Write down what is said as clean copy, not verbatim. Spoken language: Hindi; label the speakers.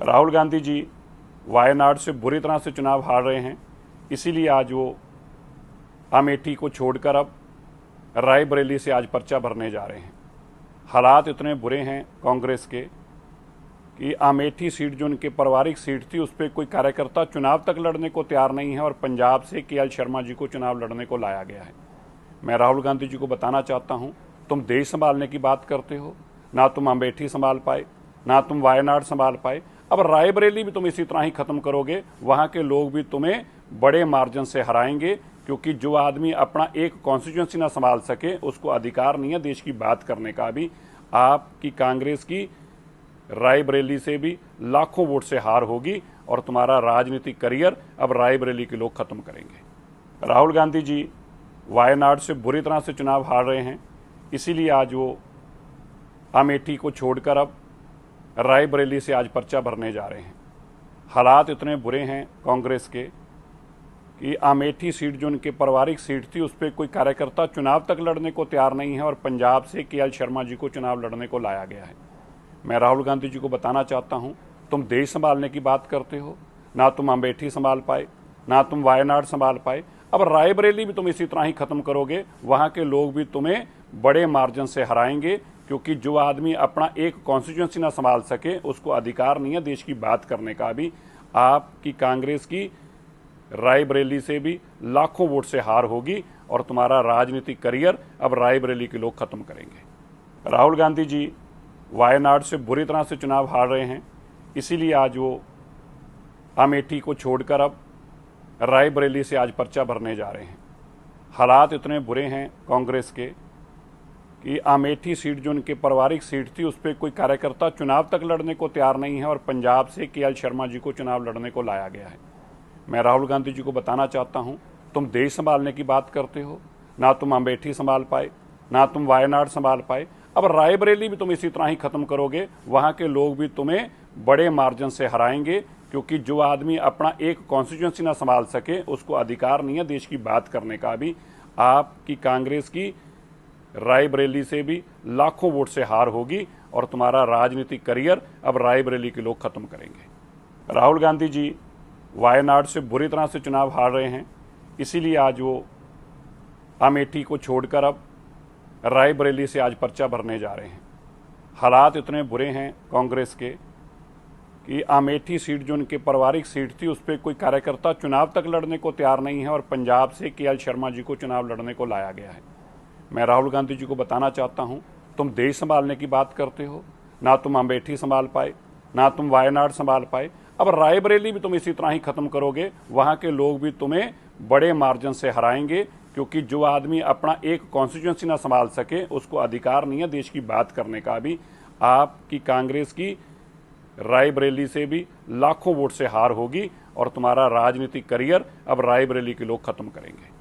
Speaker 1: राहुल गांधी जी वायनाड से बुरी तरह से चुनाव हार रहे हैं, इसीलिए आज वो अमेठी को छोड़कर अब रायबरेली से आज पर्चा भरने जा रहे हैं। हालात इतने बुरे हैं कांग्रेस के कि अमेठी सीट जो उनकी पारिवारिक सीट थी उस पर कोई कार्यकर्ता चुनाव तक लड़ने को तैयार नहीं है और पंजाब से केएल शर्मा जी को चुनाव लड़ने को लाया गया है। मैं राहुल गांधी जी को बताना चाहता हूं, तुम देश संभालने की बात करते हो, ना तुम अमेठी संभाल पाए, ना तुम वायनाड संभाल पाए, अब रायबरेली भी तुम इसी तरह ही खत्म करोगे। वहां के लोग भी तुम्हें बड़े मार्जिन से हराएंगे, क्योंकि जो आदमी अपना एक कॉन्स्टिट्यूंसी ना संभाल सके उसको अधिकार नहीं है देश की बात करने का भी। आपकी कांग्रेस की रायबरेली से भी लाखों वोट से हार होगी और तुम्हारा राजनीतिक करियर अब रायबरेली के लोग खत्म करेंगे। राहुल गांधी जी वायनाड से बुरी तरह से चुनाव हार रहे हैं, इसीलिए आज वो अमेठी को छोड़कर अब रायबरेली से आज पर्चा भरने जा रहे हैं। हालात इतने बुरे हैं कांग्रेस के कि अमेठी सीट जो उनकी पारिवारिक सीट थी उस पर कोई कार्यकर्ता चुनाव तक लड़ने को तैयार नहीं है और पंजाब से केएल शर्मा जी को चुनाव लड़ने को लाया गया है। मैं राहुल गांधी जी को बताना चाहता हूं, तुम देश संभालने की बात करते हो, ना तुम अमेठी संभाल पाए, ना तुम वायनाड संभाल पाए, अब रायबरेली भी तुम इसी तरह ही खत्म करोगे। वहां के लोग भी तुम्हें बड़े मार्जिन से हराएंगे, क्योंकि जो आदमी अपना एक कॉन्स्टिट्यूंसी ना संभाल सके उसको अधिकार नहीं है देश की बात करने का भी। आपकी कांग्रेस की रायबरेली से भी लाखों वोट से हार होगी और तुम्हारा राजनीतिक करियर अब रायबरेली के लोग खत्म करेंगे। राहुल गांधी जी वायनाड से बुरी तरह से चुनाव हार रहे हैं, इसीलिए आज वो अमेठी को छोड़कर अब रायबरेली से आज पर्चा भरने जा रहे हैं। हालात इतने बुरे हैं कांग्रेस के कि अमेठी सीट जो उनकी पारिवारिक सीट थी उस पर कोई कार्यकर्ता चुनाव तक लड़ने को तैयार नहीं है और पंजाब से केएल शर्मा जी को चुनाव लड़ने को लाया गया है। मैं राहुल गांधी जी को बताना चाहता हूं, तुम देश संभालने की बात करते हो, ना तुम अमेठी संभाल पाए, ना तुम वायनाड संभाल पाए, अब रायबरेली भी तुम इसी तरह ही खत्म करोगे। वहां के लोग भी तुम्हें बड़े मार्जिन से हराएंगे, क्योंकि जो आदमी अपना एक कॉन्स्टिट्यूंसी ना संभाल सके उसको अधिकार नहीं है देश की बात करने का भी। आपकी कांग्रेस की रायबरेली से भी लाखों वोट से हार होगी और तुम्हारा राजनीतिक करियर अब रायबरेली के लोग खत्म करेंगे। राहुल गांधी जी वायनाड से बुरी तरह से चुनाव हार रहे हैं, इसीलिए आज वो अमेठी को छोड़कर अब रायबरेली से आज पर्चा भरने जा रहे हैं। हालात इतने बुरे हैं कांग्रेस के कि अमेठी सीट जो उनकी पारिवारिक सीट थी उस पर कोई कार्यकर्ता चुनाव तक लड़ने को तैयार नहीं है और पंजाब से केएल शर्मा जी को चुनाव लड़ने को लाया गया है। मैं राहुल गांधी जी को बताना चाहता हूं, तुम देश संभालने की बात करते हो, ना तुम अमेठी संभाल पाए, ना तुम वायनाड संभाल पाए, अब रायबरेली भी तुम इसी तरह ही खत्म करोगे। वहां के लोग भी तुम्हें बड़े मार्जिन से हराएंगे, क्योंकि जो आदमी अपना एक कॉन्स्टिट्यूंसी ना संभाल सके उसको अधिकार नहीं है देश की बात करने का भी। आपकी कांग्रेस की रायबरेली से भी लाखों वोट से हार होगी और तुम्हारा राजनीतिक करियर अब रायबरेली के लोग खत्म करेंगे।